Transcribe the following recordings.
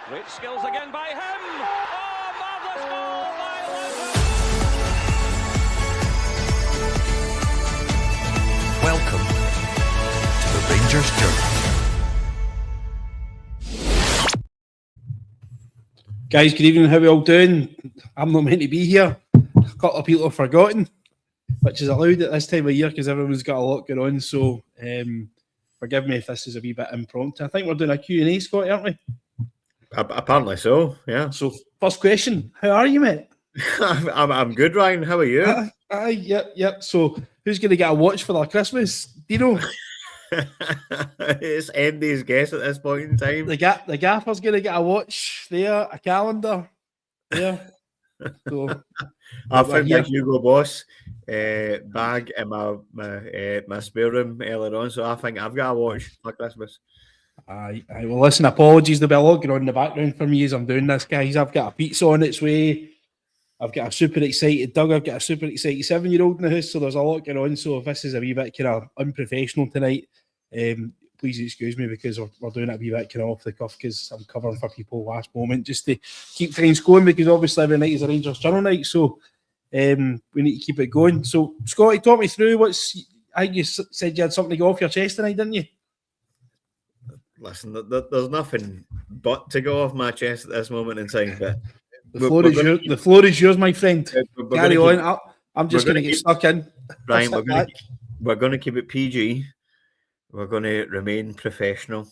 Great skills again by him. Oh, marvellous goal by Lewis. Welcome to the Rangers Journey. Guys, good evening. How are we all doing? I'm not meant to be here. A couple of people have forgotten, which is allowed at this time of year because everyone's got a lot going on. So forgive me if this is a wee bit impromptu. I think we're doing a Q&A, Scotty, aren't we? Apparently so, yeah. So first question, how are you, mate? I'm good, Ryan. How are you? Yep. So who's going to get a watch for their Christmas? Do you know? It's Andy's guess at this point in time. The gaffer's going to get a watch there, a calendar there. So I found my Hugo Boss bag in my spare room earlier on, so I think I've got a watch for Christmas. Aye. Well, listen, apologies. There'll be a lot going on in the background for me as I'm doing this, guys. I've got a pizza on its way. I've got a super excited Doug. I've got a super excited 7-year-old in the house, so there's a lot going on. So if this is a wee bit kind of unprofessional tonight, please excuse me because we're doing it a wee bit kind of off the cuff because I'm covering for people last moment just to keep things going because obviously every night is a Rangers Journal night, so we need to keep it going. So Scotty, talk me through I think you said you had something to go off your chest tonight, didn't you? Listen, there's nothing but to go off my chest at this moment in time. But the floor is yours, my friend. Carry on. I'm just going to get stuck in. Brian, we're going to keep it PG. We're going to remain professional.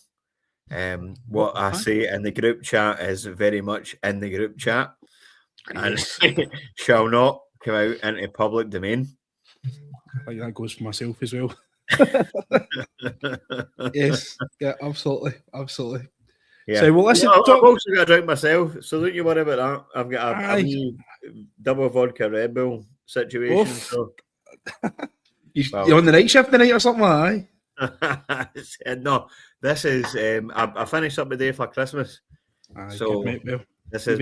What I say in the group chat is very much in the group chat and shall not come out into public domain. I think that goes for myself as well. Yes, yeah, absolutely. Yeah. So, well, listen, I've also got a drink myself, so don't you worry about that. I've got a wee double vodka Red Bull situation. So. You're on the night shift tonight or something, aye? No, this is I finished up the day for Christmas. So this is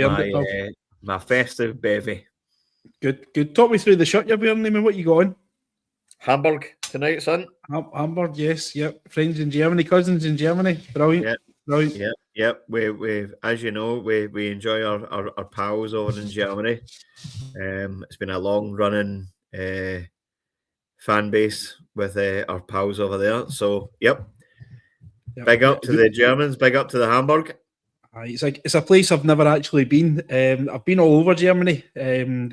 my festive bevy. Good. Talk me through the shirt you're wearing, Neiman. What you got on? Hamburg tonight, son. Hamburg, yes, yep. Friends in Germany, cousins in Germany. Brilliant. Yep. We as you know, we enjoy our pals over in Germany. It's been a long running fan base with our pals over there. So yep. Big up to the Germans, big up to the Hamburg. It's a place I've never actually been. I've been all over Germany,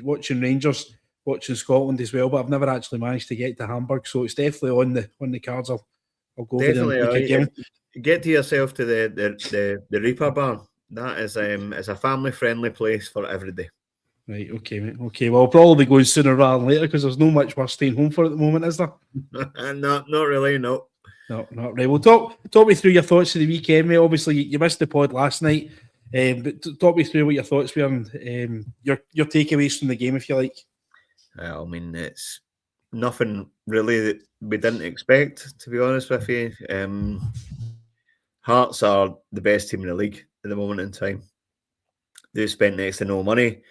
watching Rangers, watching Scotland as well, but I've never actually managed to get to Hamburg. So it's definitely on the cards. I'll go definitely there and again. Get to yourself to the Reaper Bar. That is it's a family friendly place for every day. Right, okay, mate. Okay, well, I'll probably go sooner rather than later because there's no much worth staying home for at the moment, is there? Not really, no. No, not really. Well, talk me through your thoughts of the weekend, mate. Obviously, you missed the pod last night, but talk me through what your thoughts were and your takeaways from the game, if you like. I mean, it's nothing really that we didn't expect, to be honest with you. Hearts are the best team in the league at the moment in time. They've spent next to no money,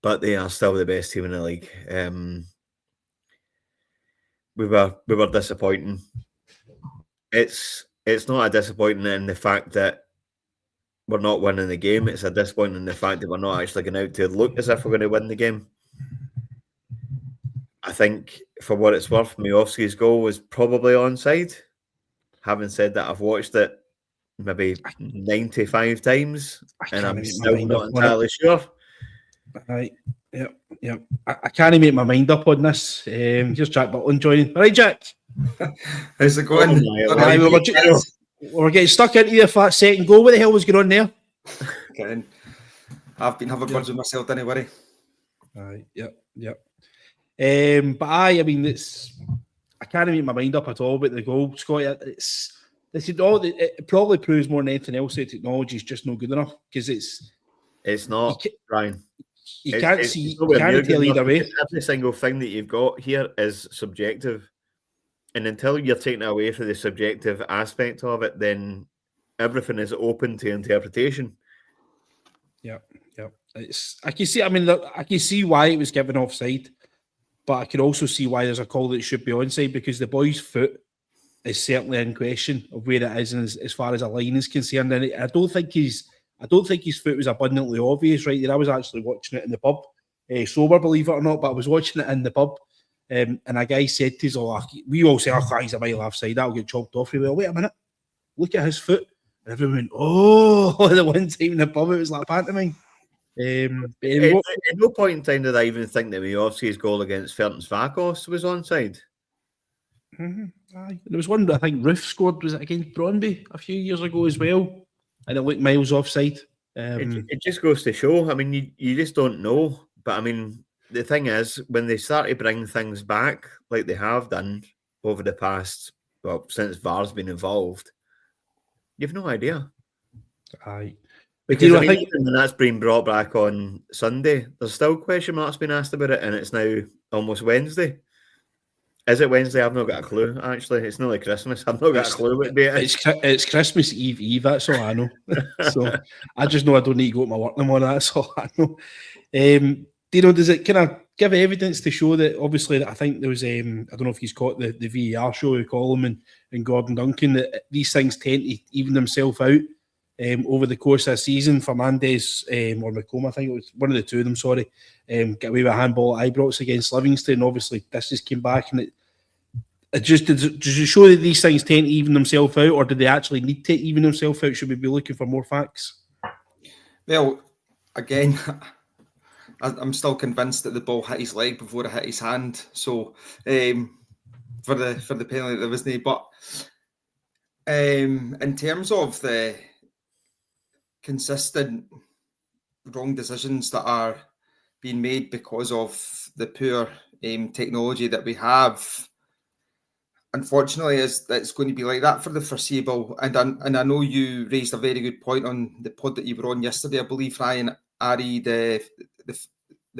but they are still the best team in the league. We were disappointing. It's not a disappointing in the fact that we're not winning the game. It's a disappointing in the fact that we're not actually going out to look as if we're going to win the game. I think, for what it's worth, Miovski's goal was probably onside. Having said that, I've watched it maybe 95 times, and I'm still not entirely sure. Right, yep. I can't make my mind up on this. Here's Jack Butland joining. All right, Jack. How's it going? We're getting stuck into the second goal. What the hell was going on there? I've been having words with myself, don't worry. Yep. But I mean, I can't make my mind up at all about the goal, Scotty. It probably proves more than anything else that technology is just not good enough because it's not, Ryan. You can't tell either way. Every single thing that you've got here is subjective. And until you're taking away from the subjective aspect of it, then everything is open to interpretation. Yep. I can see why it was given offside, but I can also see why there's a call that it should be onside because the boy's foot is certainly in question of where it is and as far as a line is concerned. And I don't think he's I don't think his foot was abundantly obvious right there. I was actually watching it in the pub, sober, believe it or not, but I was watching it in the pub. And a guy said to us, we all say, he's a mile offside, that'll get chopped off. Well, wait a minute, look at his foot. And everyone went, the one time in the pub, it was like pantomime. But anyway, at no point in time did I even think that Miovski's goal against Ferencváros was onside. Aye. There was one that I think Roof scored, was it against Brøndby a few years ago as well? And it looked miles offside. It just goes to show. I mean, you just don't know. But I mean, the thing is, when they start to bring things back, like they have done over the past, since VAR's been involved, you've no idea. Aye. Because I think when that's been brought back on Sunday, there's still question marks being asked about it, and it's now almost Wednesday. Is it Wednesday? I've not got a clue, actually. It's not like Christmas. I've not got a clue what day it is. It's Christmas Eve, that's all I know. So I just know I don't need to go to my work no more, that's all I know. Does it kind of give evidence to show that, obviously, that I think there was, I don't know if he's caught the VAR show, we call him, and Gordon Duncan, that these things tend to even themselves out over the course of the season. Fernandes or McComb, I think it was one of the two of them, get away with a handball at Ibrox against Livingston. Obviously, this just came back, and it just does it show that these things tend to even themselves out, or do they actually need to even themselves out? Should we be looking for more facts? Well, again, I'm still convinced that the ball hit his leg before it hit his hand. So for the penalty, there wasn't any. But in terms of the consistent wrong decisions that are being made because of the poor technology that we have, unfortunately, it's going to be like that for the foreseeable. And I know you raised a very good point on the pod that you were on yesterday, I believe, Ryan, Ari, the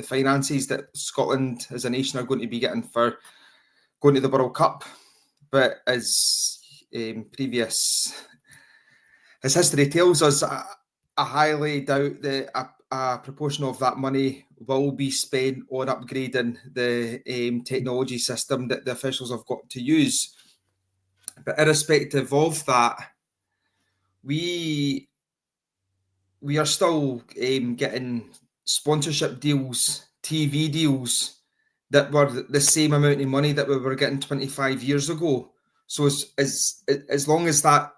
finances that Scotland as a nation are going to be getting for going to the World Cup. But as as history tells us, I highly doubt that a proportion of that money will be spent on upgrading the technology system that the officials have got to use. But irrespective of that, we are still getting sponsorship deals, TV deals that were the same amount of money that we were getting 25 years ago. So as long as that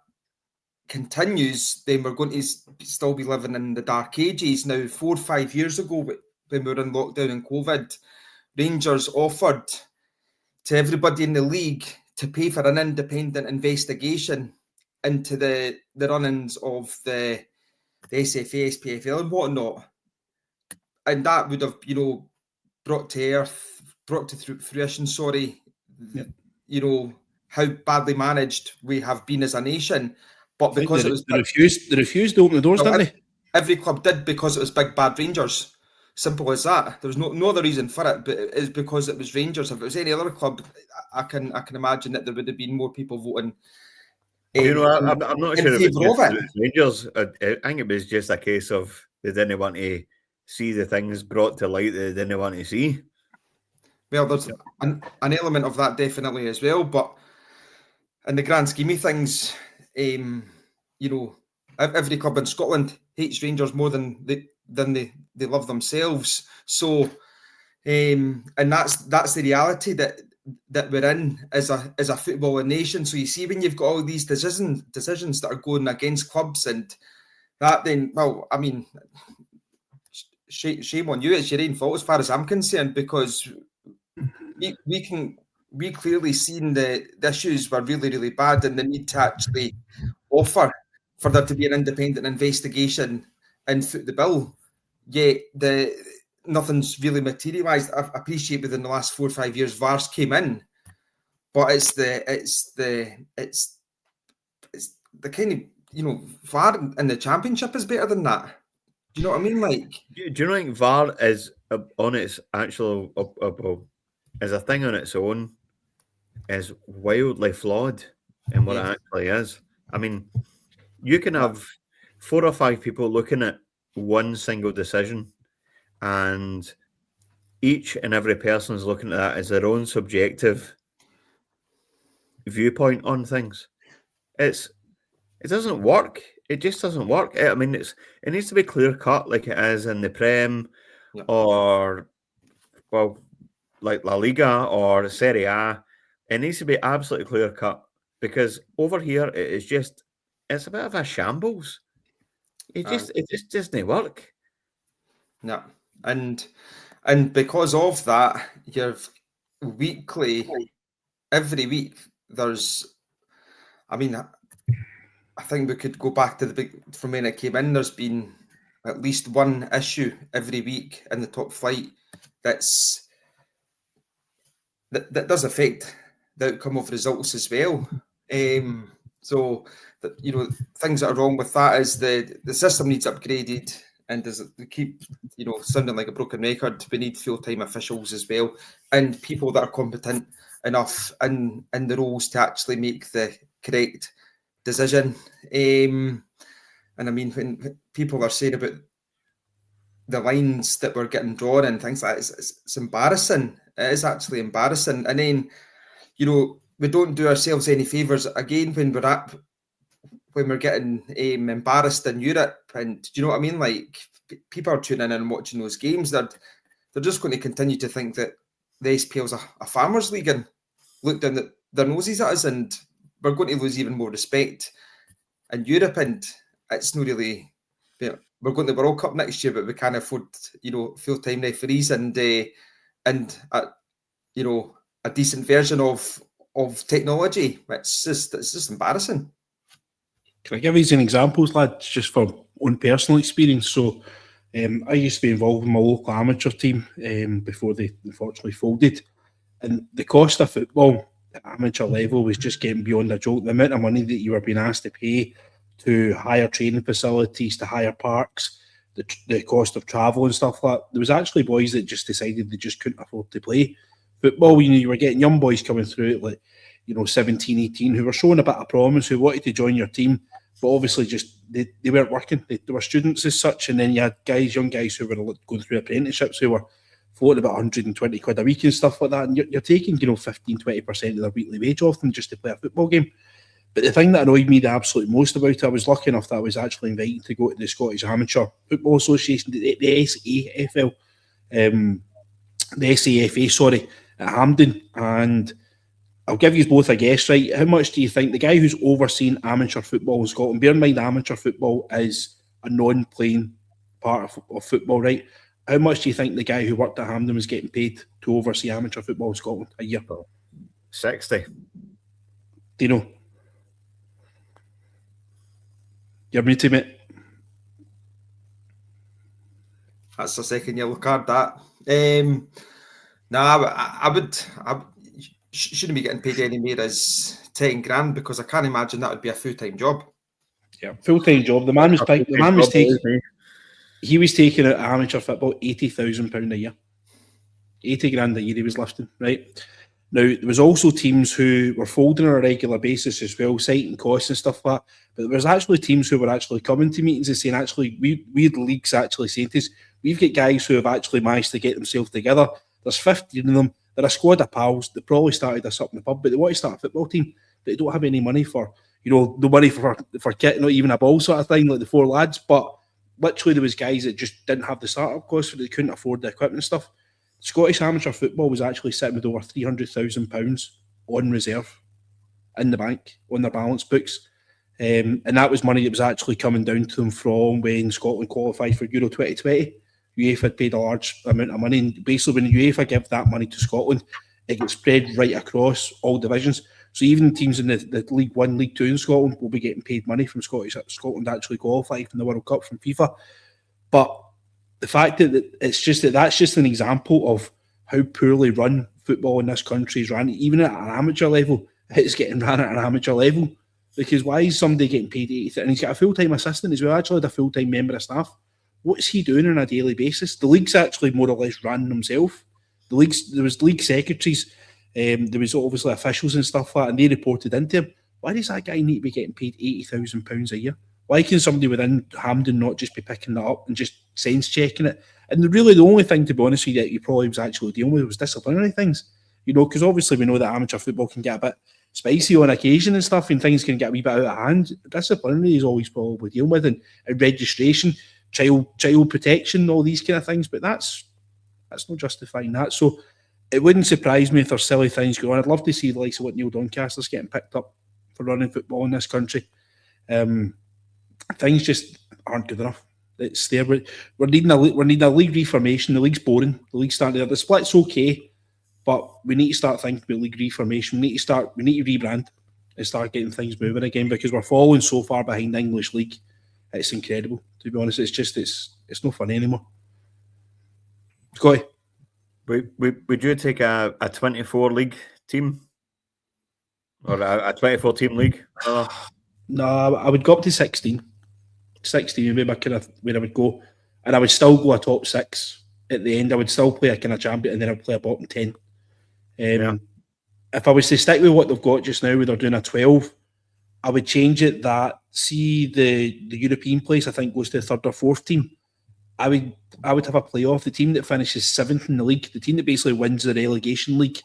continues, then we're going to still be living in the dark ages. Now, 4 or 5 years ago, when we were in lockdown and COVID, Rangers offered to everybody in the league to pay for an independent investigation into the run-ins of the SFA, SPFL and whatnot. And that would have, brought to fruition, how badly managed we have been as a nation. But because they refused to open the doors, didn't they? Every club did, because it was big bad Rangers. Simple as that. There was no other reason for it, but it's because it was Rangers. If it was any other club, I can imagine that there would have been more people voting. I'm not sure if it's Rangers. I think it was just a case of they didn't want to see the things brought to light that they didn't want to see. Well, there's an element of that definitely as well, but in the grand scheme of things, every club in Scotland hates Rangers more than they love themselves. So, and that's the reality that we're in as a footballing nation. So you see, when you've got all these decisions that are going against clubs, and that, then, well, I mean, shame on you. It's your own fault as far as I'm concerned, because we clearly seen the issues were really, really bad, and the need to actually offer for there to be an independent investigation and foot the bill. Yet nothing's really materialised. I appreciate within the last 4 or 5 years VARs came in, but it's the kind of, VAR in the Championship is better than that. Do you know what I mean? Like, do you think VAR is on its actual as a thing on its own is wildly flawed in what it actually is? I mean, you can have 4 or 5 people looking at one single decision, and each and every person is looking at that as their own subjective viewpoint on things. It's It doesn't work. It just doesn't work. I mean, it needs to be clear cut like it is in the Prem or, well, like La Liga or Serie A. It needs to be absolutely clear cut because over here it's a bit of a shambles. It just doesn't work. No, and because of that, you've every week there's. I mean, I think we could go back to from when it came in. There's been at least one issue every week in the top flight that does affect the outcome of results as well. So things that are wrong with that is the system needs upgraded, and they keep sounding like a broken record. We need full-time officials as well, and people that are competent enough in the roles to actually make the correct decision. And I mean, when people are saying about the lines that we're getting drawn and things like that, it's embarrassing. It is actually embarrassing. And then, we don't do ourselves any favours again when we're getting embarrassed in Europe. And do you know what I mean? Like, people are tuning in and watching those games. They're just going to continue to think that the SPL's a farmers' league and look down their noses at us, and we're going to lose even more respect in Europe. And it's not really. We're going to the World Cup next year, but we can't afford full-time referees and a decent version of technology. It's just embarrassing. Can I give you some examples, lads, just from own personal experience? So I used to be involved in my local amateur team before they unfortunately folded. And the cost of football at amateur level was just getting beyond a joke. The amount of money that you were being asked to pay to hire training facilities, to hire parks, the cost of travel and stuff like that. There was actually boys that just decided they just couldn't afford to play football. You were getting young boys coming through at like 17, 18 who were showing a bit of promise, who wanted to join your team, but obviously just they weren't working. They were students as such, and then you had young guys who were going through apprenticeships who were floating about 120 quid a week and stuff like that, and you're taking 15-20% of their weekly wage off them just to play a football game. But the thing that annoyed me the absolute most about it, I was lucky enough that I was actually invited to go to the Scottish Amateur Football Association, the SAFL, the SAFA, sorry, at Hampden. And I'll give you both a guess, right? How much do you think the guy who's overseeing amateur football in Scotland, bear in mind amateur football is a non-playing part of football, right? How much do you think the guy who worked at Hampden was getting paid to oversee amateur football in Scotland a year? 60. Do you know? You're muted, mate. That's the second yellow card, that. I shouldn't be getting paid any more as 10 grand because I can't imagine that would be a full-time job. Yeah, full-time job. The man was taking. He was taking out amateur football £80,000 a year. 80 grand a year he was lifting, right? Now, there was also teams who were folding on a regular basis as well, citing costs and stuff like that. But there was actually teams who were actually coming to meetings and saying, actually, we had leagues actually saying to us, we've got guys who have actually managed to get themselves together. There's 15 of them. They're a squad of pals. They probably started this up in the pub, but they want to start a football team. But they don't have any money for, no money for kit, not even a ball sort of thing, like the four lads. But literally there was guys that just didn't have the startup costs, so they couldn't afford the equipment and stuff. Scottish amateur football was actually sitting with over £300,000 on reserve in the bank, on their balance books. And that was money that was actually coming down to them from when Scotland qualified for Euro 2020. UEFA had paid a large amount of money, and basically when UEFA give that money to Scotland, it gets spread right across all divisions. So even teams in the League 1, League 2 in Scotland will be getting paid money from Scotland actually qualified from the World Cup from FIFA. But the fact that that's just an example of how poorly run football in this country is run, even at an amateur level, it's getting run at an amateur level. Because why is somebody getting paid 80? And he's got a full-time assistant as well, actually had a full-time member of staff. What's he doing on a daily basis? The league's actually more or less run himself. There was league secretaries, there was obviously officials and stuff like that, and they reported into him. Why does that guy need to be getting paid £80,000 a year? Why can somebody within Hampden not just be picking that up and just sense checking it? And really the only thing, to be honest with you, that he probably was actually dealing with was disciplinary things. Because obviously we know that amateur football can get a bit spicy on occasion and stuff, and things can get a wee bit out of hand. Disciplinary is always probably dealing with, and registration, child protection, all these kind of things. But that's not justifying that. So it wouldn't surprise me if there's silly things going on. I'd love to see the likes of what Neil Doncaster's getting picked up for running football in this country. Things just aren't good enough. It's there. We're needing a league reformation. The league's boring. The league's starting to, the split's okay, but we need to start thinking about league reformation. We need to rebrand and start getting things moving again, because we're falling so far behind the English league. It's incredible, to be honest. It's no fun anymore. Scotty? Would you take a 24 league team? Or a 24 team league? No, I would go up to 16. 16 would be my kind of where I would go. And I would still go a top 6 at the end. I would still play a kind of champion, and then I would play a bottom 10. If I was to stick with what they've got just now, where they're doing a 12, I would change it that, see the European place, I think, goes to the 3rd or 4th team. I would have a playoff. The team that finishes 7th in the league, the team that basically wins the relegation league,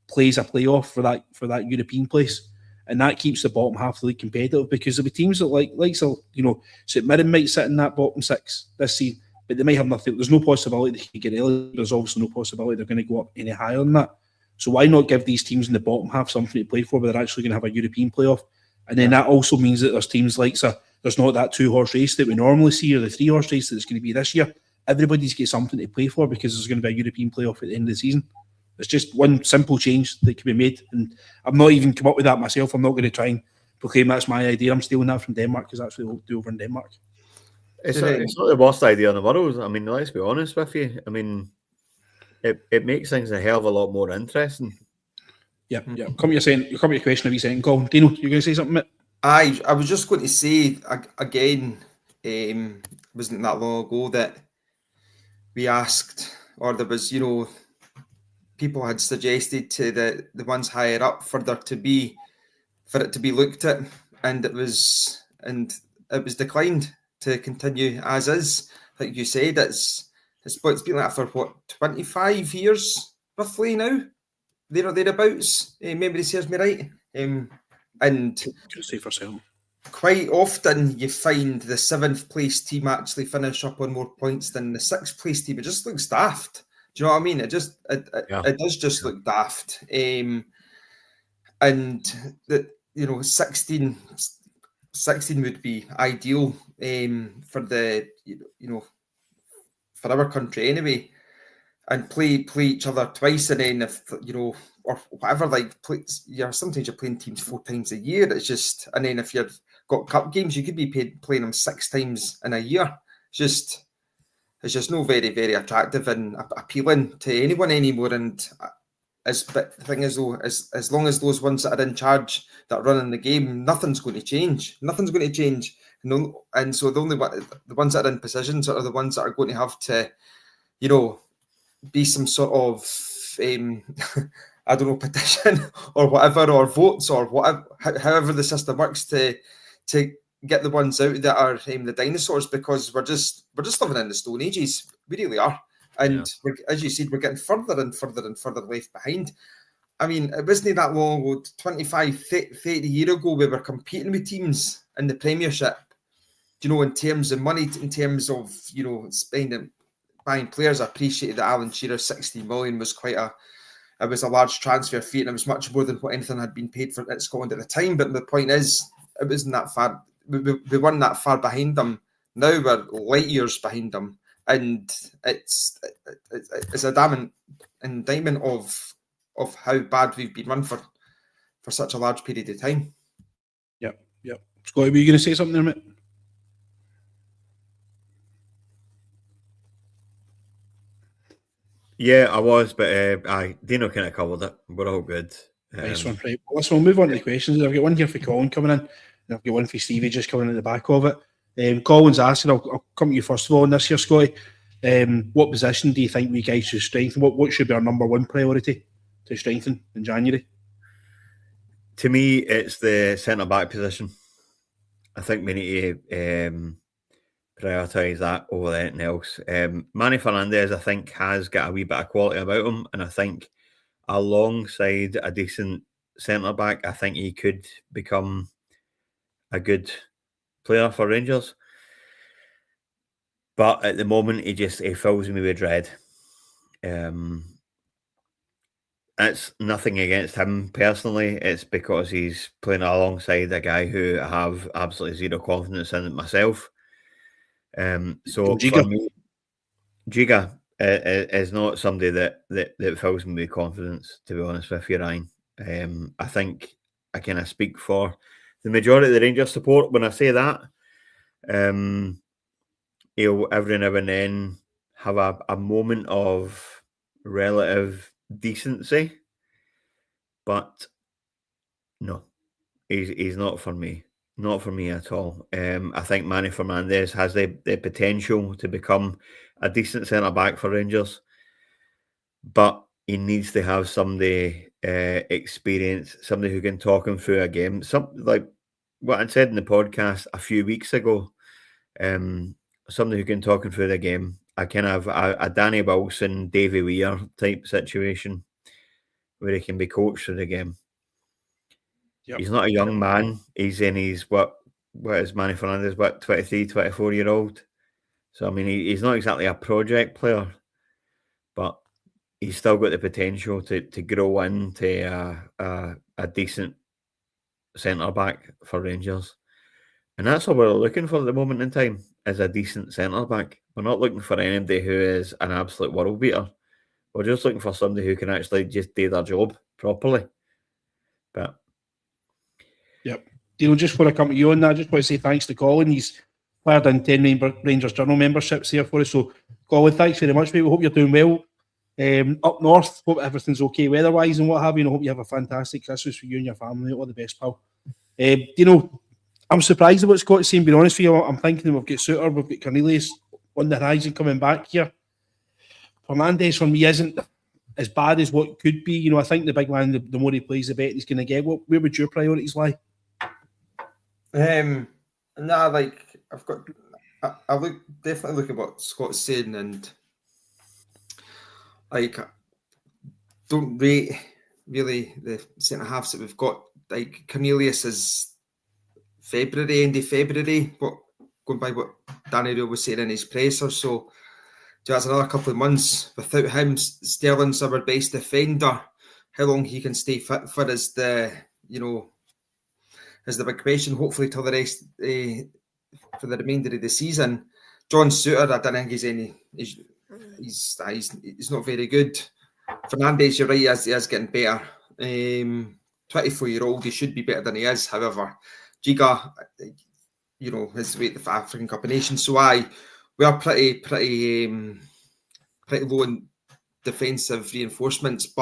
plays a playoff for that European place. And that keeps the bottom half of the league competitive, because there'll be teams that like St Mirren might sit in that bottom 6 this season, but they might have nothing. There's no possibility they could get relegated. There's obviously no possibility they're going to go up any higher than that. So why not give these teams in the bottom half something to play for, where they're actually going to have a European playoff? And then that also means that there's teams like, there's not that 2-horse race that we normally see, or the 3-horse race that it's going to be this year. Everybody's got something to play for, because there's going to be a European playoff at the end of the season. It's just one simple change that can be made, and I've not even come up with that myself. I'm not going to try and proclaim that's my idea. I'm stealing that from Denmark, because that's what they do over in Denmark. It's not the worst idea in the world. I mean, let's be honest with you. I mean, it makes things a hell of a lot more interesting. Yeah. Come to your question of a second, Colin. Dino, you going to say something, mate? I was just going to say again, wasn't that long ago that we asked, or there was, people had suggested to the ones higher up for it to be looked at, and it was declined to continue as is. Like you said, it's been like that for what, 25 years roughly now, thereabouts. Memory serves me right. And say for certain, quite often you find the 7th place team actually finish up on more points than the 6th place team. It just looks daft. Do you know what I mean? It does just look daft. And that 16 would be ideal for the for our country anyway, and play each other twice, and then if or whatever, sometimes you're playing teams 4 times a year. It's just, and then if you've got cup games, you could be playing them 6 times in a year. It's just no very, very attractive and appealing to anyone anymore. And but the thing is, though, as long as those ones that are in charge, that are running the game, nothing's going to change. Nothing's going to change. And so the ones that are in positions are the ones that are going to have to, be some sort of, I don't know, petition or whatever, or votes or whatever, however the system works to get the ones out that are the dinosaurs, because we're just living in the Stone Ages. We really are. And as you said, we're getting further and further and further left behind. I mean, it wasn't that long ago, 25, 30 years ago, we were competing with teams in the Premiership, in terms of money, in terms of, spending, buying players. I appreciated that Alan Shearer's 16 million was it was a large transfer fee, and it was much more than what anything had been paid for at Scotland at the time. But the point is, it wasn't that far. We weren't that far behind them. Now we're light years behind them. And it's a damning indictment of how bad we've been run for such a large period of time. Yep. Scotty, were you going to say something there, mate? Yeah, I was, but Dino kind of covered it. We're all good. Nice one, right. Well, listen, we'll move on to the questions. I've got one here for Colin coming in, and I've got one for Stevie just coming in the back of it. Colin's asking, I'll come to you first of all on this here, Scotty. What position do you think we guys should strengthen? What should be our number one priority to strengthen in January? To me, it's the centre-back position. I think we need to prioritise that over anything else. Manny Fernandez, I think, has got a wee bit of quality about him, and I think alongside a decent centre back. I think he could become a good player for Rangers. But at the moment, he fills me with dread. It's nothing against him personally. It's because he's playing alongside a guy who I have absolutely zero confidence in myself. So for me, Giga is not somebody that fills me with confidence, to be honest with you, Ryan. I think I kind of speak for the majority of the Rangers support when I say that. He'll every now and then have a moment of relative decency, but no, he's not for me. Not for me at all. I think Manny Fernandez has the potential to become a decent centre back for Rangers, but he needs to have somebody experience, somebody who can talk him through a game. Something like what I said in the podcast a few weeks ago. Somebody who can talk him through the game. I kind of a Danny Wilson, Davy Weir type situation where he can be coached through the game. Yep. He's not a young man. He's in his what is Manny Fernandez, 23, 24-year-old. So, I mean, he's not exactly a project player, but he's still got the potential to grow into a decent centre-back for Rangers. And that's what we're looking for at the moment in time, is a decent centre-back. We're not looking for anybody who is an absolute world beater. We're just looking for somebody who can actually just do their job properly. But yep. Dino, just before I come to you on that, I just want to say thanks to Colin. He's fired in 10 Rangers Journal memberships here for us. So, Colin, thanks very much, mate. We hope you're doing well. Up north, hope everything's okay weather-wise and what have you. And I hope you have a fantastic Christmas for you and your family. All the best, pal. I'm surprised about Scott's saying, being honest with you. I'm thinking we've got Suter, we've got Cornelius on the horizon coming back here. Fernandez for me isn't as bad as what could be. I think the big man, the more he plays, the better he's going to get. Where would your priorities lie? I definitely look at what Scott's saying, and don't rate really the centre halves that we've got. Like Cornelius is end of February, going by what Danny Rule was saying in his presser. So that's another couple of months. Without him, Sterling's our best defender. How long he can stay fit for is the big question. Hopefully till the rest for the remainder of the season. John Suter, I don't think he's not very good. Fernandez, you're right, he is getting better. 24-year-old, he should be better than he is. However, Giga, his way to the African Cup of Nations. So we are pretty low in defensive reinforcements,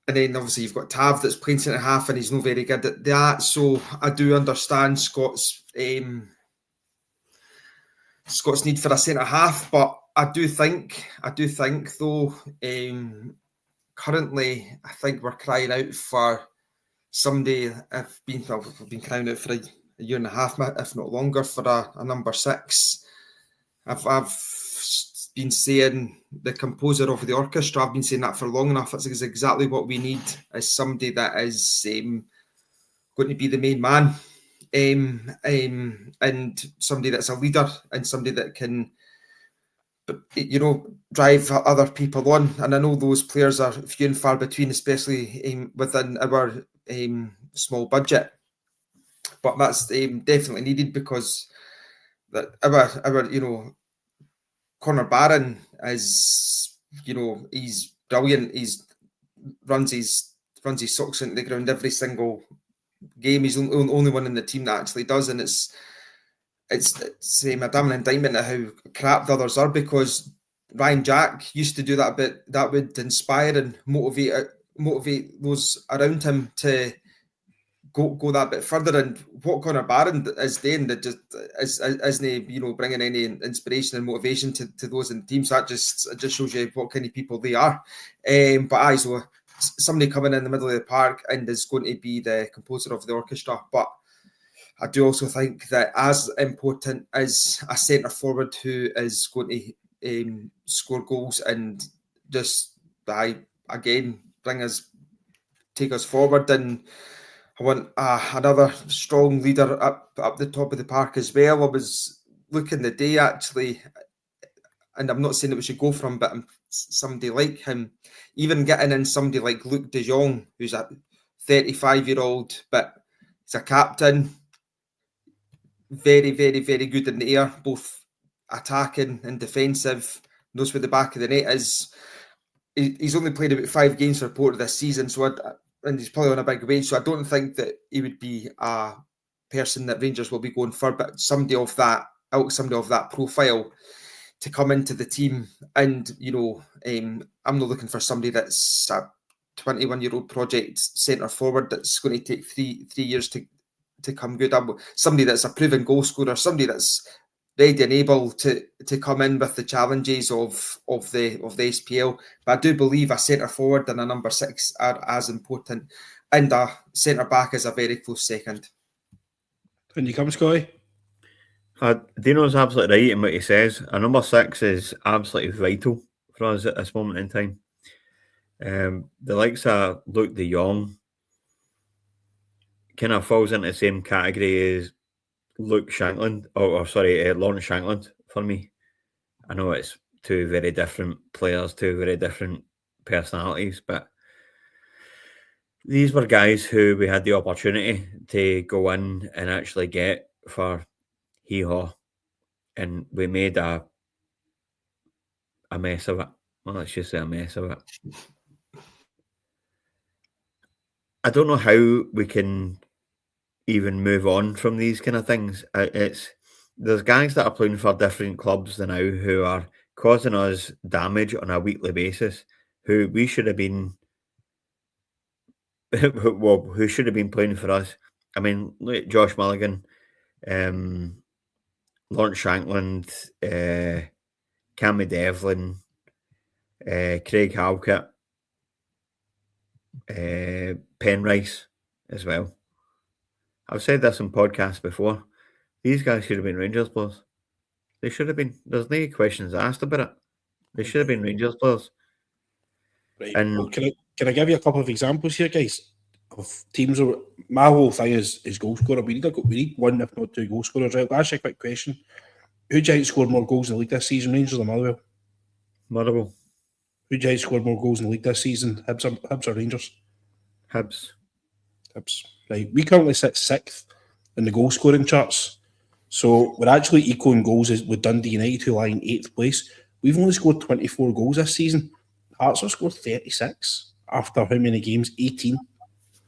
and then obviously you've got Tav that's playing centre half and he's not very good at that. So I do understand Scott's need for a centre half, but I do think though, currently I think we're crying out for somebody. We've been crying out for a year and a half, if not longer, for a number 6. I've been saying the composer of the orchestra. I've been saying that for long enough. It's exactly what we need, is somebody that is going to be the main man, and somebody that's a leader and somebody that can, drive other people on. And I know those players are few and far between, especially within our small budget. But that's definitely needed, because that our Connor Barron is, he's brilliant. He's runs his socks into the ground every single game. He's the only one in the team that actually does, and it's a damn indictment of how crap the others are, because Ryan Jack used to do that a bit. That would inspire and motivate those around him to go that bit further. And what Connor Barron is doing, that just isn't bringing any inspiration and motivation to those in the team. So it just shows you what kind of people they are. So somebody coming in the middle of the park and is going to be the composer of the orchestra. But I do also think that as important as a centre forward who is going to score goals and just again bring us take us forward. And I want another strong leader up the top of the park as well. I was looking the day actually, and I'm not saying that we should go for him, but somebody like him, even getting in somebody like Luke de Jong, who's a 35-year-old, but he's a captain, very, very, very good in the air, both attacking and defensive, knows where the back of the net is. He's only played about 5 games for Porto this season, and he's probably on a big wage, so I don't think that he would be a person that Rangers will be going for, but somebody of that profile to come into the team. And, I'm not looking for somebody that's a 21-year-old project centre forward that's going to take three years to come good. Somebody that's a proven goal scorer, somebody that's ready and able to come in with the challenges of the SPL. But I do believe a centre forward and a number 6 are as important, and a centre back is a very close second. When you come, Scotty? Dino's absolutely right in what he says. A number 6 is absolutely vital for us at this moment in time. The likes of Luke de Jong kind of falls into the same category as Lawrence Shankland for me. I know it's 2 very different players, 2 very different personalities, but these were guys who we had the opportunity to go in and actually get for hee-haw, and we made a mess of it. Well, let's just say a mess of it. I don't know how we can even move on from these kind of things. There's guys that are playing for different clubs now who are causing us damage on a weekly basis, who we should have been who should have been playing for us. I mean, look at Josh Mulligan, Lawrence Shankland, Cammy Devlin, Craig Halkett, Penrice as well. I've said this in podcasts before. These guys should have been Rangers players. They should have been. There's no questions asked about it. They should have been Rangers players. Right. And well, can I give you a couple of examples here, guys, of teams? My whole thing is goal scorer. We need 1, if not 2 goal scorers. Right, I'll ask you a quick question. Who do you think scored more goals in the league this season, Rangers or Motherwell? Motherwell. Who do you think scored more goals in the league this season, Hibs or Rangers? Hibs. Right. We currently sit 6th in the goal scoring charts. So we're actually equaling goals with Dundee United, who lie in 8th place. We've only scored 24 goals this season. Hearts have scored 36 after how many games? 18.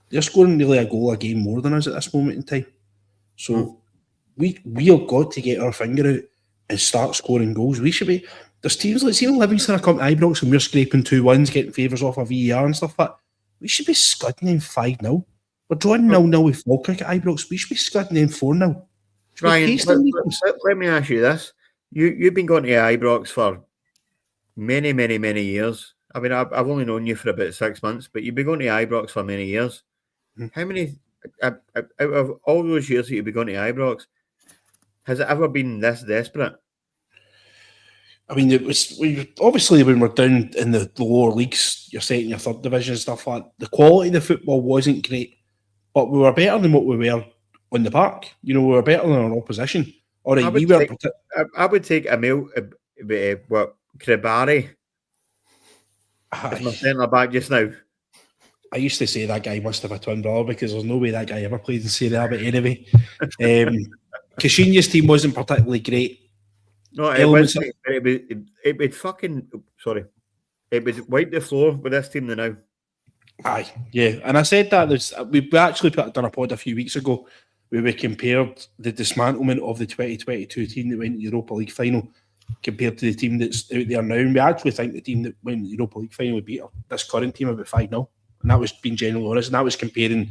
They're scoring nearly a goal a game more than us at this moment in time. So we have got to get our finger out and start scoring goals. We should be. There's teams like, see, Livingston are coming to Ibrox and we're scraping 2-1s, getting favours off of VAR and stuff like that. We should be scudding in 5-0. We're drawing 0-0 with Falkirk at Ibrox. We should be scudding in 4-0. Ryan, let me ask you this. You've been going to Ibrox for many, many, many years. I mean, I've only known you for about 6 months, but you've been going to Ibrox for many years. How many, out of all those years that you've been going to Ibrox, has it ever been this desperate? I mean, obviously when we're down in the lower leagues, you're setting your 3rd division and stuff like that. The quality of the football wasn't great, but we were better than what we were on the park. We were better than our opposition. All right, I would take Emil Kribari as my centre back just now. I used to say that guy must have a twin brother because there's no way that guy ever played in Serie A, but anyway. Caixinha's team wasn't particularly great. No, it would wipe the floor with this team now. Aye, yeah. And I said that we actually done a pod a few weeks ago where we compared the dismantlement of the 2022 team that went to the Europa League final compared to the team that's out there now. And we actually think the team that went to the Europa League final would beat this current team about 5-0. And that was being generally honest. And that was comparing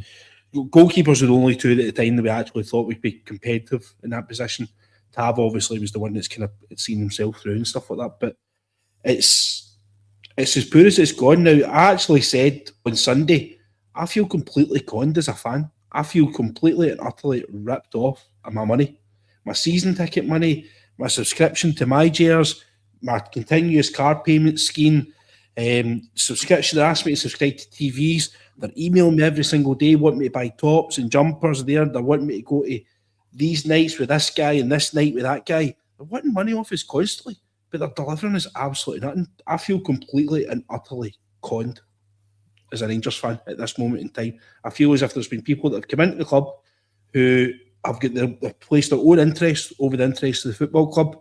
goalkeepers were the only 2 at the time that we actually thought would be competitive in that position. Tav obviously was the one that's kind of seen himself through and stuff like that. But it's as poor as it's gone now. I actually said on Sunday, I feel completely conned as a fan. I feel completely and utterly ripped off of my money. My season ticket money, my subscription to my Jers, my continuous card payment scheme, subscription. They asked me to subscribe to TVs. They're emailing me every single day, wanting me to buy tops and jumpers there. They're wanting me to go to these nights with this guy and this night with that guy. They're wanting money off us constantly, but they're delivering us absolutely nothing. I feel completely and utterly conned as a Rangers fan at this moment in time. I feel as if there's been people that have come into the club who have got they've placed their own interest over the interest of the football club.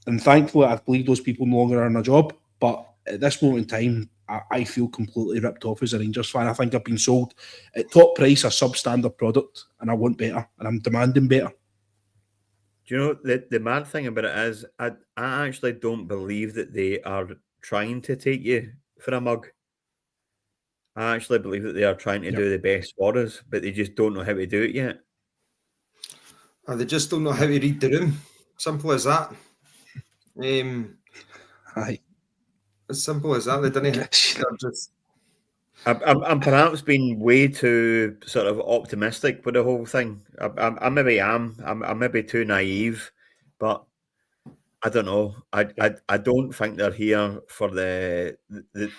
And thankfully, I believe those people no longer are in a job. But at this moment in time, I feel completely ripped off as a Rangers fan. I think I've been sold at top price a substandard product, and I want better, and I'm demanding better. Do you know, the mad thing about it is, I actually don't believe that they are trying to take you for a mug. I actually believe that they are trying to do the best for us, but they just don't know how to do it yet. They just don't know how to read the room. Simple as that. Aye. As simple as that. They didn't. Just... I'm perhaps being way too sort of optimistic with the whole thing. I maybe am. I'm maybe too naive, but I don't know. I don't think they're here for the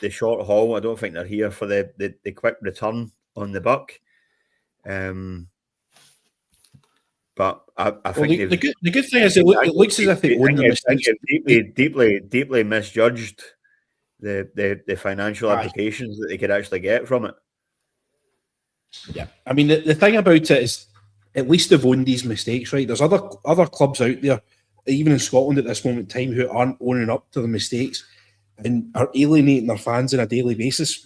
short haul. I don't think they're here for the quick return on the buck. But I think the good thing is it looks as if they own the mistakes. Deeply misjudged the financial implications that they could actually get from it. Yeah, I mean the thing about it is at least they've owned these mistakes, right? There's other clubs out there, even in Scotland at this moment in time, who aren't owning up to the mistakes and are alienating their fans on a daily basis.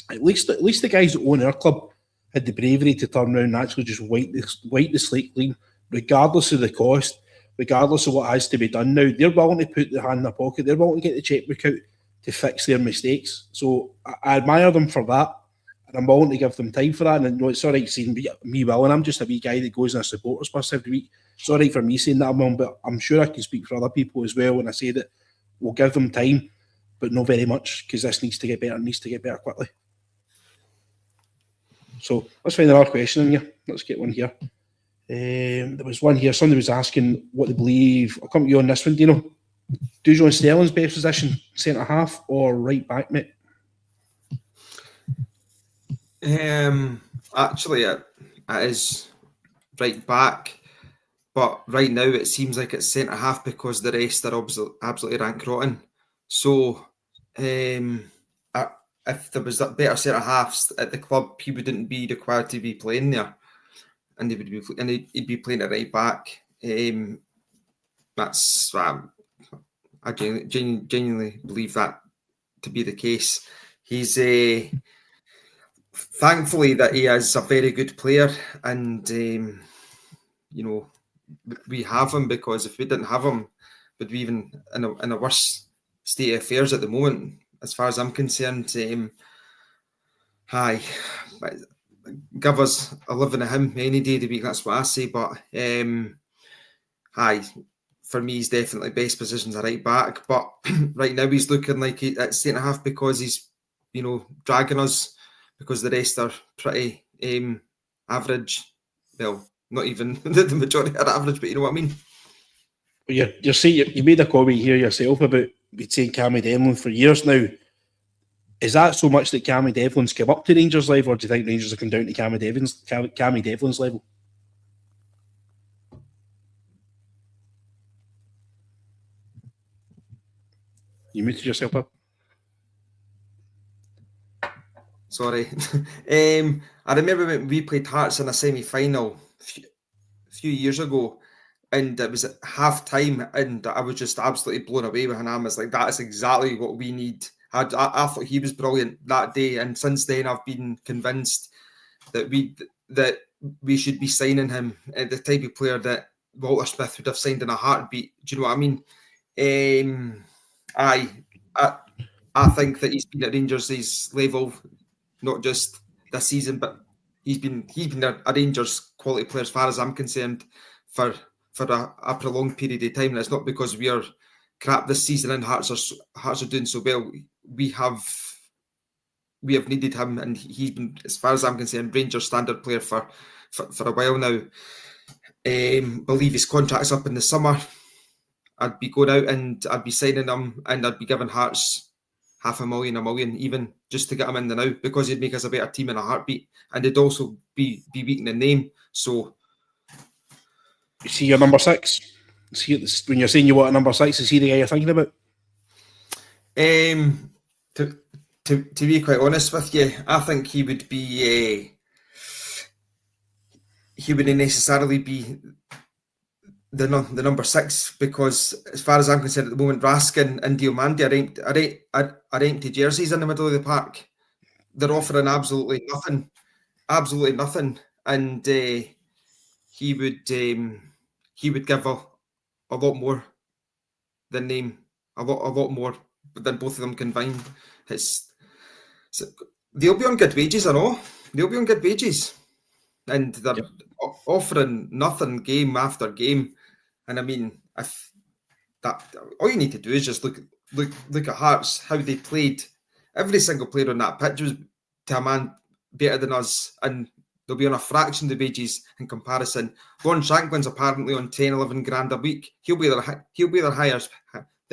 At least the guys that own our club had the bravery to turn around and actually just wipe the slate clean, regardless of the cost, regardless of what has to be done now. They're willing to put their hand in their pocket. They're willing to get the chequebook out to fix their mistakes. So I admire them for that, and I'm willing to give them time for that. And it's all right seeing me willing. I'm just a wee guy that goes in a supporters bus every week. It's all right for me saying that I'm willing, but I'm sure I can speak for other people as well when I say that we'll give them time, but not very much, because this needs to get better quickly. So let's find another question in here. Let's get one here. There was one here. Somebody was asking what they believe. I'll come to you on this one, Dino. Dujon Sterling's best position, centre half or right back, mate? Actually, it is right back, but right now it seems like it's centre half because the rest are absolutely rank rotten. So, if there was better centre halves at the club, he wouldn't be required to be playing there, and he'd be playing at right back. That's I genuinely believe that to be the case. He's thankfully that he is a very good player, and we have him, because if we didn't have him, we'd be even in a worse state of affairs at the moment. As far as I'm concerned, give us a living of him any day of the week. That's what I say. But for me, he's definitely best positions at right back. But right now, he's looking like at centre half because he's dragging us, because the rest are pretty average. Well, not even the majority are average, but you know what I mean. You see, you made a comment here yourself about saying Cammy Devlin for years now. Is that so much that Cammy Devlin's come up to Rangers level, or do you think Rangers have come down to Cammy Devlin's level? You muted yourself up. Sorry. I remember when we played Hearts in a semi-final a few years ago, and it was at half-time, and I was just absolutely blown away with him. I was like, that is exactly what we need. I thought he was brilliant that day, and since then I've been convinced that we should be signing him, the type of player that Walter Smith would have signed in a heartbeat. Do you know what I mean? I think that he's been at Rangers' level, not just this season, but he's been a Rangers quality player as far as I'm concerned for a prolonged period of time. And it's not because we are crap this season and Hearts are doing so well. We have needed him, and he's been, as far as I'm concerned, Rangers standard player for a while now. Believe his contract's up in the summer. I'd be going out and I'd be signing him, and I'd be giving Hearts $500,000, $1 million, even just to get him in the now, because he'd make us a better team in a heartbeat, and he'd also be beating the name. So, you see your number 6. When you're saying you want a number 6, is he the guy you're thinking about? To be quite honest with you, I think he would be. He wouldn't necessarily be the number 6, because as far as I'm concerned at the moment, Raskin and Diomande are empty jerseys in the middle of the park. They're offering absolutely nothing, and he would give a lot more than a lot more than both of them combined. They'll be on good wages, I know. They'll be on good wages, and they're offering nothing game after game. And I mean, if that, all you need to do is just look at Hearts, how they played. Every single player on that pitch was to a man better than us, and they'll be on a fraction of the wages in comparison. Ron Shanklin's apparently on 10, 11 grand a week. He'll be their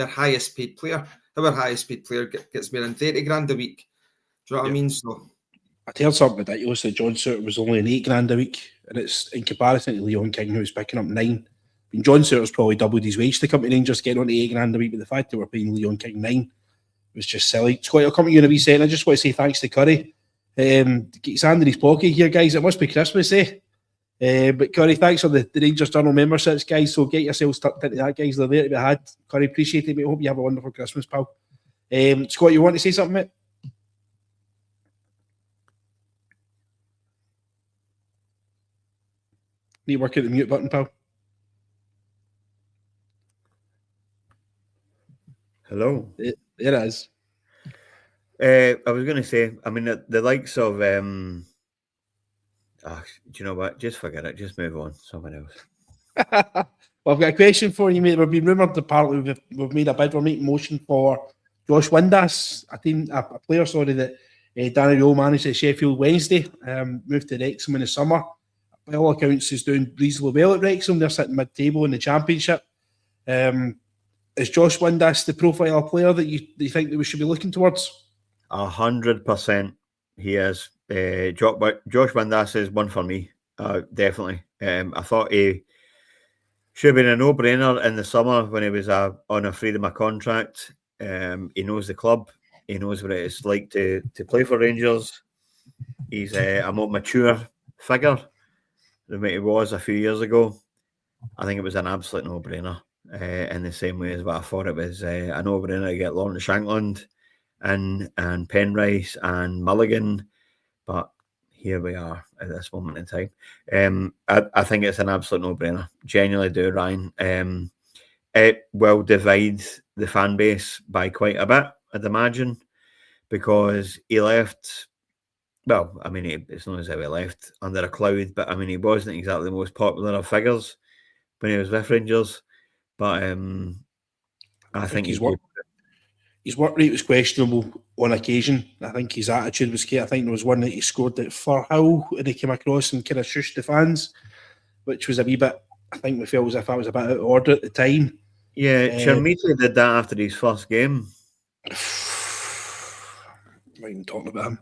highest paid player. Our highest paid player gets more than 30 grand a week. Do you know what I mean? So I'd heard something ridiculous that John Stewart was only on 8 grand a week, and it's in comparison to Leon King, who's picking up 9. I mean, John Stewart's probably doubled his wage to come to Rangers, getting on to 8 grand a week, but the fact that we're paying Leon King 9 was just silly. Scott, I'll come to you in a wee second. I just want to say thanks to Curry. Get his hand in his pocket here, guys. It must be Christmas, eh? But Curry, thanks for the Rangers Journal memberships, guys. So get yourselves tucked into that, guys. They're there to be had. Curry, appreciate it, mate. Hope you have a wonderful Christmas, pal. Scott, you want to say something, mate? Need to work out the mute button, pal. Hello. There it is. I was going to say, I mean, the likes of, do you know what? Just forget it. Just move on. Someone else. Well, I've got a question for you, mate. We've been rumoured apparently we've made a bid. We're making motion for Josh Windass, a player, that Danny Rowe managed at Sheffield Wednesday, moved to Wrexham in the summer. By all accounts, is doing reasonably well at Wrexham. They're sitting mid-table in the Championship. Is Josh Windass the profile of player that you think that we should be looking towards? 100% he is. Josh Windass is one for me, definitely. I thought he should have been a no-brainer in the summer when he was on a freedom of contract. He knows the club. He knows what it's like to play for Rangers. He's a more mature figure than what he was a few years ago. I think it was an absolute no-brainer. In the same way as what I thought it was a no-brainer to get Lawrence Shankland and Penrice and Mulligan, but here we are at this moment in time. I think it's an absolute no-brainer. Genuinely do, Ryan. It will divide the fan base by quite a bit, I'd imagine, because he left. Well, I mean, it's not as if he left under a cloud, but I mean, he wasn't exactly the most popular of figures when he was with Rangers. But I think his work rate was questionable on occasion. I think his attitude was key. I think there was one that he scored at Firhill and he came across and kind of shushed the fans, which was a wee bit, I think we felt as if I was a bit out of order at the time. Yeah, Chermiti did that after his first game. I'm not even talking about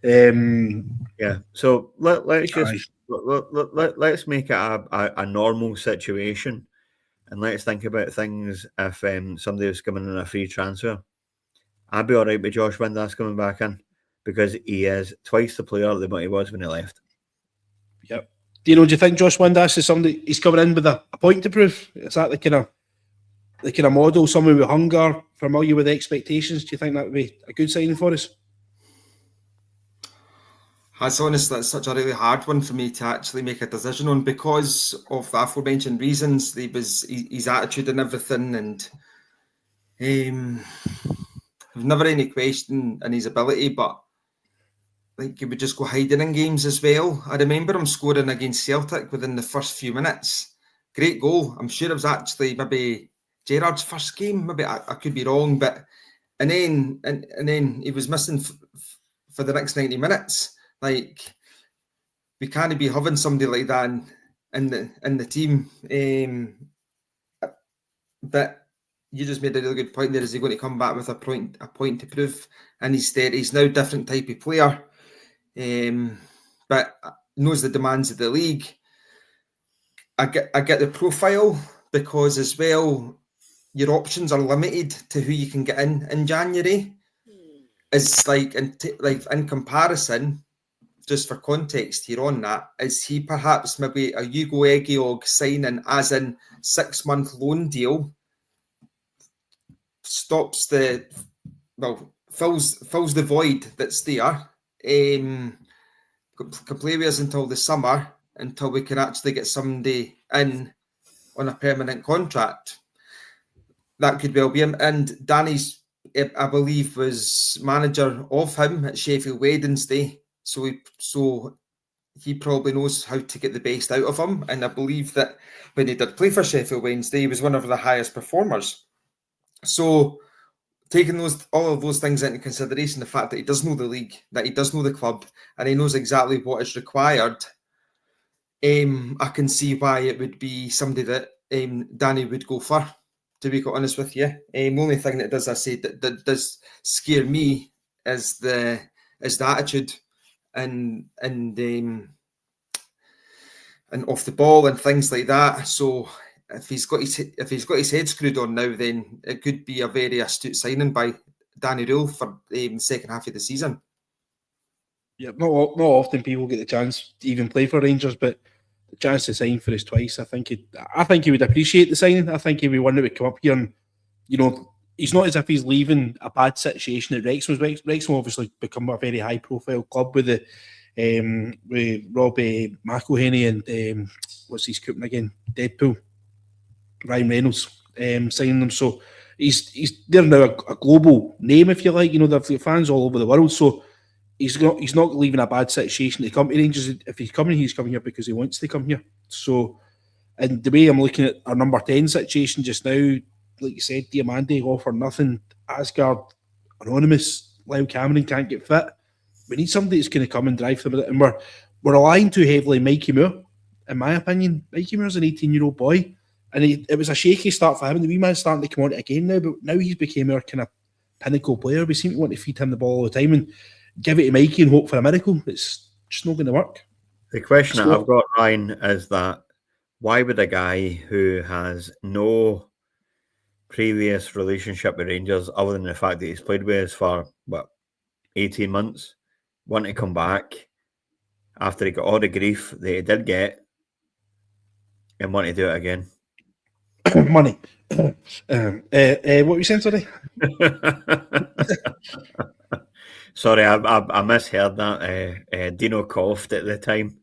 him. Yeah, so let's just let's make it a normal situation. And let's think about things if somebody was coming in a free transfer. I'd be all right with Josh Windass coming back in because he is twice the player than what he was when he left. Yep. Do you think Josh Windass is somebody he's coming in with a point to prove? Is that the kind of model, someone with hunger, familiar with the expectations? Do you think that would be a good signing for us? That's honestly, that's such a really hard one for me to actually make a decision on because of the aforementioned reasons. His attitude and everything, and I've never any question in his ability, but like he would just go hiding in games as well. I remember him scoring against Celtic within the first few minutes. Great goal. I'm sure it was actually maybe Gerrard's first game. Maybe I could be wrong, but and then he was missing for the next 90 minutes. Like, we can't be having somebody like that in the team. But you just made a really good point there. Is he going to come back with a point to prove? And he's now a different type of player, but knows the demands of the league. I get the profile, because as well, your options are limited to who you can get in January. It's like in comparison, just for context here on that, is he perhaps maybe a Hugo Egiog signing as in 6-month loan deal, stops fills the void that's there, can play with us until the summer, until we can actually get somebody in on a permanent contract. That could well be him. And Danny's, I believe, was manager of him at Sheffield Wednesday, so he probably knows how to get the best out of him. And I believe that when he did play for Sheffield Wednesday, he was one of the highest performers. So taking all of those things into consideration, the fact that he does know the league, that he does know the club, and he knows exactly what is required, I can see why it would be somebody that Danny would go for, to be quite honest with you. The only thing that does, I say, that does scare me is the attitude and off the ball and things like that. So if he's got his head screwed on now, then it could be a very astute signing by Danny Rule for the second half of the season. Yeah, not often people get the chance to even play for Rangers, but the chance to sign for us twice, I think he would appreciate the signing. I think he'd be one that would come up here and, he's not as if he's leaving a bad situation at Wrexham. Wrexham obviously become a very high profile club with with Robbie McElhenney and what's his coupon again? Deadpool. Ryan Reynolds signing them. So he's they're now a global name, if you like. They've fans all over the world. So he's not leaving a bad situation to come to Rangers. If he's coming here because he wants to come here. So, and the way I'm looking at our number 10 situation just now, like you said, Diamande offer nothing. Asgard, anonymous. Lyle Cameron can't get fit. We need somebody that's going to come and drive them. And we're relying too heavily on Mikey Moore, in my opinion. Mikey Moore's an 18-year-old boy. And it was a shaky start for him. And the wee man's starting to come on it again now. But now he's became our kind of pinnacle player. We seem to want to feed him the ball all the time and give it to Mikey and hope for a miracle. It's just not going to work. The question that I've got, Ryan, is that why would a guy who has no previous relationship with Rangers, other than the fact that he's played with us for, 18 months, want to come back after he got all the grief that he did get and want to do it again? Money. What were you saying, sorry? Sorry, I misheard that. Dino coughed at the time.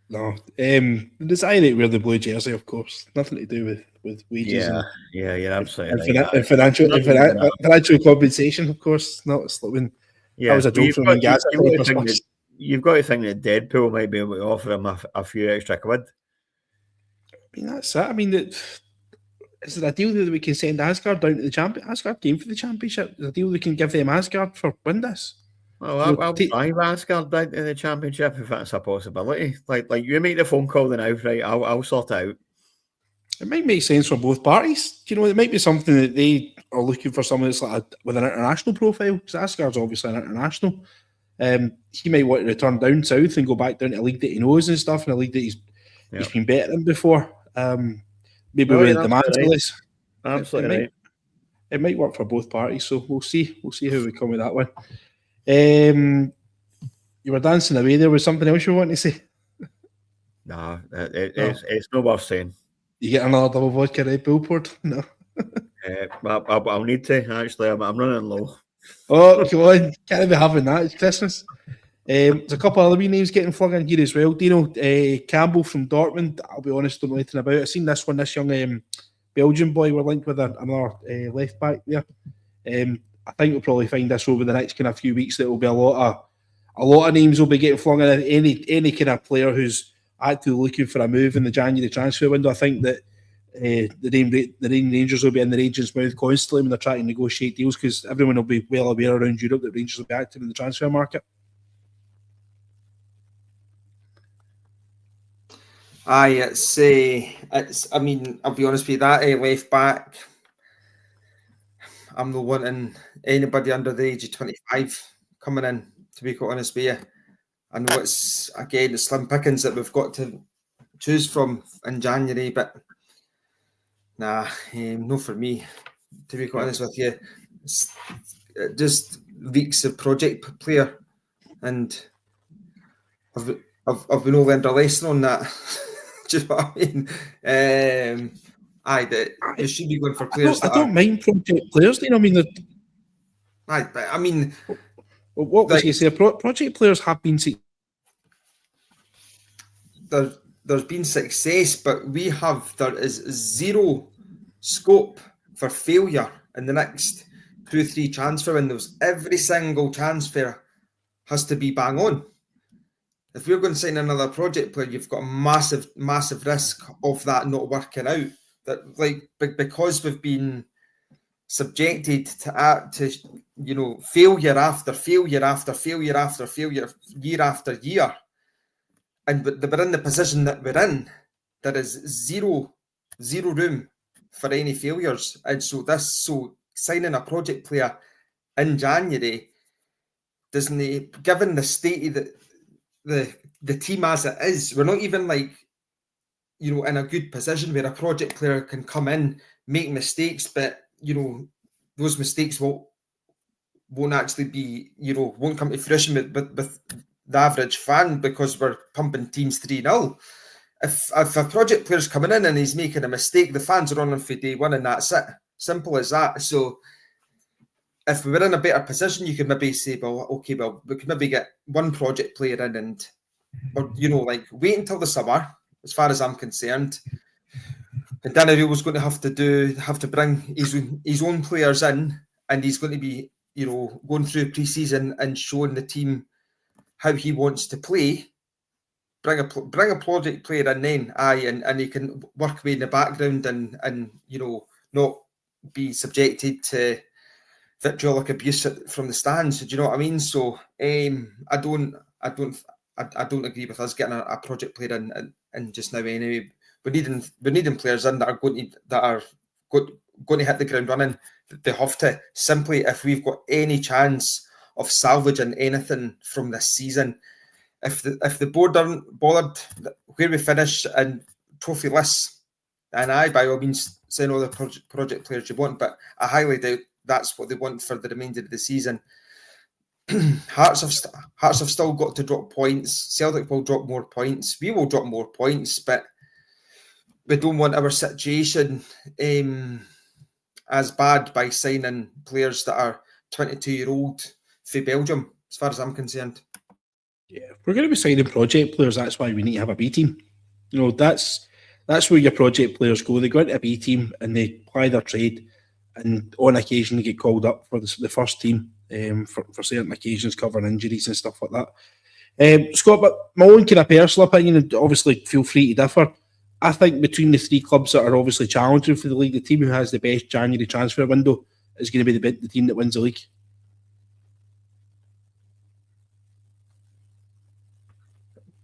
No. The design it wear the blue jersey, of course. Nothing to do with wages. Yeah, you're absolutely right. And financial compensation, of course. Not when that was a joke from Gas. You've got to think that Deadpool might be able to offer him a few extra quid. I mean, that's it. I mean, is there a deal that we can send Asgard down to the champion? Asgard game for the championship. Is there a deal we can give them Asgard for win this? Well, I'll drive Asgard down to the championship if that's a possibility. Like you make the phone call then out, right? I'll sort it out. It might make sense for both parties. It might be something that they are looking for someone that's with an international profile. Because Asgard's obviously an international. He might want to return down south and go back down to a league that he knows and stuff, and a league that he's been better than before. Maybe with the demands of this. Absolutely right. It might work for both parties, so we'll see. We'll see how we come with that one. You were dancing away there. Was something else you want to say? Nah, it's not worth saying. You get another double vodka Red Bull poured? No. I'll need to, actually. I'm running low. Oh, come on. Can't be having that. It's Christmas. There's a couple of other wee names getting flung in here as well. Dino Campbell from Dortmund. I'll be honest, don't know anything about it. I've seen this one. This young Belgian boy we're linked with another left back there. I think we'll probably find this over the next kind of few weeks. That will be a lot of names will be getting flung in. Any kind of player who's actually looking for a move in the January transfer window. I think that the name Rangers will be in the agent's mouth constantly when they're trying to negotiate deals, because everyone will be well aware around Europe that Rangers will be active in the transfer market. Aye, it's. I mean, I'll be honest with you. That left back, I'm not wanting anybody under the age of 25 coming in, to be quite honest with you. I know it's slim pickings that we've got to choose from in January, but nah, no for me, to be quite honest with you. It just reeks of project player, and I've been all under lesson on that. Do you know what I mean? You should be going for players I don't mind project players. I mean, I mean, what was you say? Project players have been. There's been success, but there is zero scope for failure in the next 2-3 transfer windows. Every single transfer has to be bang on. If we're going to sign another project player, you've got a massive, massive risk of that not working out. That because we've been subjected to failure after failure after failure after failure, year after year, and we're in the position that we're in, there is zero room for any failures. And so signing a project player in January doesn't, given the state of the team as it is, we're not even in a good position where a project player can come in, make mistakes, but those mistakes won't actually be, won't come to fruition with the average fan, because we're pumping teams 3-0. If a project player's coming in and he's making a mistake, the fans are on him for day one, and that's it. Simple as that. So if we were in a better position, you could maybe say, we could maybe get one project player in or wait until the summer, as far as I'm concerned. And Danny was going to have to bring his own players in, and he's going to be, going through pre-season and showing the team how he wants to play. Bring a project player in then, and he can work away in the background and not be subjected to vitriolic abuse from the stands. Do you know what I mean? So I don't agree with us getting a project player in just now. Anyway, we're needing players in that are going to hit the ground running. They have to, simply, if we've got any chance of salvaging anything from this season. If the board aren't bothered where we finish and trophy lists, and by all means sign all the project players you want, but I highly doubt that's what they want for the remainder of the season. Hearts have still got to drop points. Celtic will drop more points. We will drop more points, but we don't want our situation as bad by signing players that are 22-year-old for Belgium, as far as I'm concerned. Yeah, if we're going to be signing project players, that's why we need to have a B team. That's where your project players go. They go into a B team and they ply their trade, and on occasion they get called up for the first team for certain occasions, covering injuries and stuff like that. Scott, but my own kind of personal opinion, and obviously feel free to differ, I think between the three clubs that are obviously challenging for the league, the team who has the best January transfer window is going to be the team that wins the league.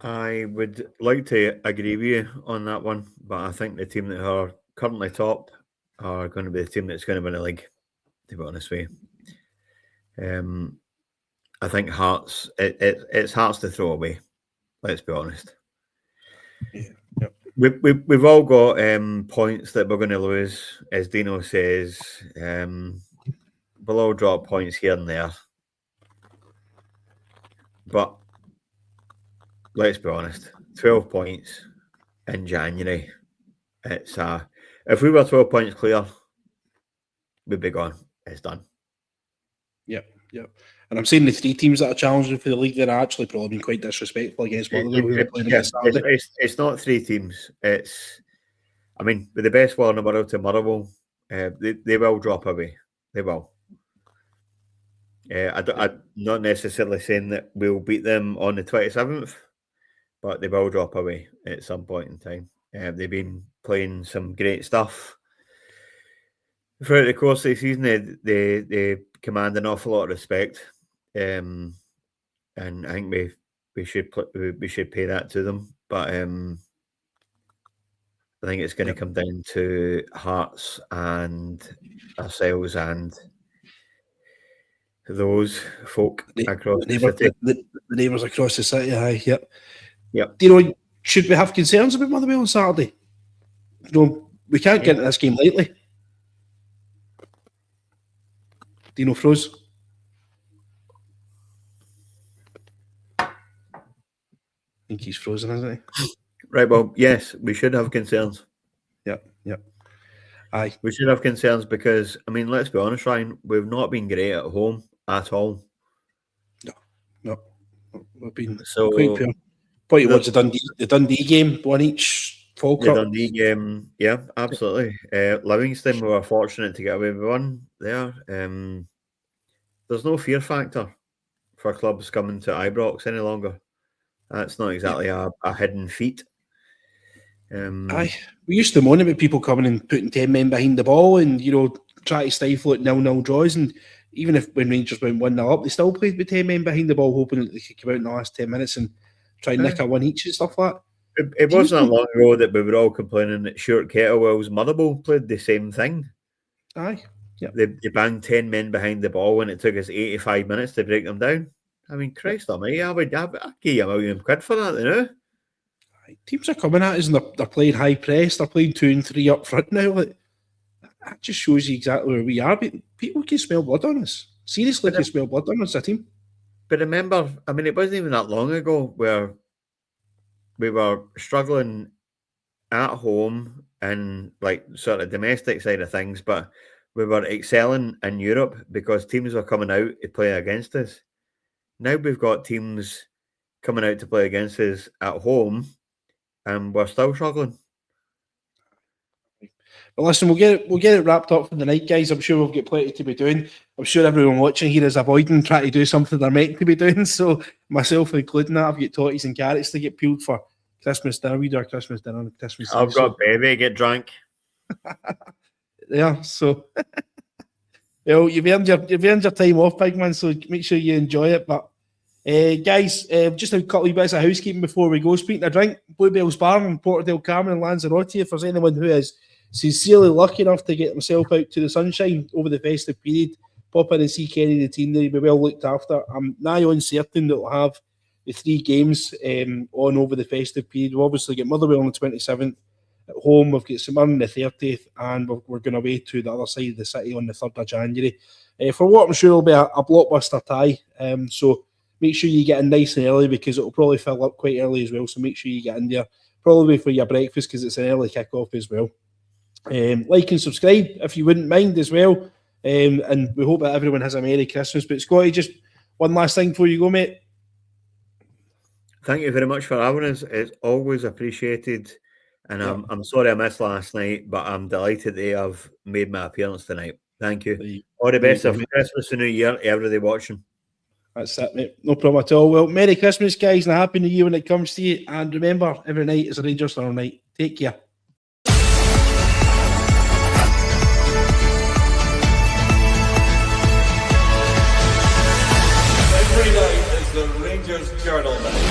I would like to agree with you on that one, but I think the team that are currently top are going to be the team that's going to win the league, to be honest with you. I think Hearts, it's Hearts to throw away, let's be honest. Yeah. We've all got points that we're going to lose, as Dino says. Below drop points here and there. But let's be honest, 12 points in January. It's if we were 12 points clear, we'd be gone. It's done. Yep. And I'm saying the three teams that are challenging for the league, they're actually probably been quite disrespectful against Motherwell, who they're playing against Saturday. It's not three teams. With the best player in the world to Motherwell, they will drop away. They will. I'm not necessarily saying that we'll beat them on the 27th, but they will drop away at some point in time. They've been playing some great stuff throughout the course of the season. They command an awful lot of respect, and I think we should pay that to them. But I think it's going to come down to Hearts and ourselves and those folk across the city. The neighbours across the city, aye, yep. Yep. Do you know, should we have concerns about Motherwell on Saturday? You know, we can't get into this game lightly. Dino froze. I think he's frozen, isn't he? Right, well, yes, we should have concerns. Yep. Aye. We should have concerns because, I mean, let's be honest, Ryan, we've not been great at home at all. No. We've been So, quite poor. Point towards the Dundee game, one each, Falkirk. The Dundee game, yeah, absolutely. Livingston, we were fortunate to get away with one there. There's no fear factor for clubs coming to Ibrox any longer. That's not exactly a hidden feat. Aye, we used to moan about people coming and putting 10 men behind the ball and, you know, try to stifle it 0-0 draws. And even if when Rangers went 1-0 up, they still played with 10 men behind the ball, hoping that they could come out in the last 10 minutes and try and nick a one each and stuff like that. It wasn't that long ago that we were all complaining that Stuart Kettlewell's Motherwell played the same thing. Aye. Yeah. They banged 10 men behind the ball and it took us 85 minutes to break them down. I mean, Christ almighty, I'd give you £1 million for that, you know? Teams are coming at us and they're playing high press, they're playing 2 and 3 up front now. Like, that just shows you exactly where we are. But people can smell blood on us. Seriously, can smell blood on us, a team. But remember, I mean, it wasn't even that long ago where we were struggling at home and like sort of domestic side of things, but we were excelling in Europe because teams were coming out to play against us. Now we've got teams coming out to play against us at home and we're still struggling. But listen, we'll get it wrapped up for the night, guys. I'm sure we've got plenty to be doing. I'm sure everyone watching here is avoiding trying to do something they're meant to be doing. So myself including that, I've got torties and carrots to get peeled for Christmas dinner. We do our Christmas dinner on Christmas Eve. I've got baby get drunk. Yeah, so you've earned your time off, big man. So make sure you enjoy it. But guys, just a couple of bits of housekeeping before we go. Speaking of drink, Bluebell's Bar in Porterdale Carmen and Lanzarote. If there's anyone who is sincerely lucky enough to get himself out to the sunshine over the festive period, pop in and see Kenny the team. They'll be well looked after. I'm nigh on certain that we'll have the 3 games on over the festive period. We've obviously got Motherwell on the 27th at home. We've got St Mirren on the 30th, and we're going away to the other side of the city on the 3rd of January. For what I'm sure will be a blockbuster tie. So make sure you get in nice and early because it'll probably fill up quite early as well. So make sure you get in there probably for your breakfast because it's an early kick-off as well. Like and subscribe if you wouldn't mind as well. And we hope that everyone has a Merry Christmas. But Scotty, just one last thing before you go, mate. Thank you very much for having us. It's always appreciated. And I'm sorry I missed last night, but I'm delighted to have made my appearance tonight. Thank you. All the best of Christmas and New Year to everybody watching. That's it, mate. No problem at all. Well, Merry Christmas, guys, and a Happy New Year when it comes to you. And remember, every night is a Rangers Thunder night. Take care. Every night is the Rangers Journal night.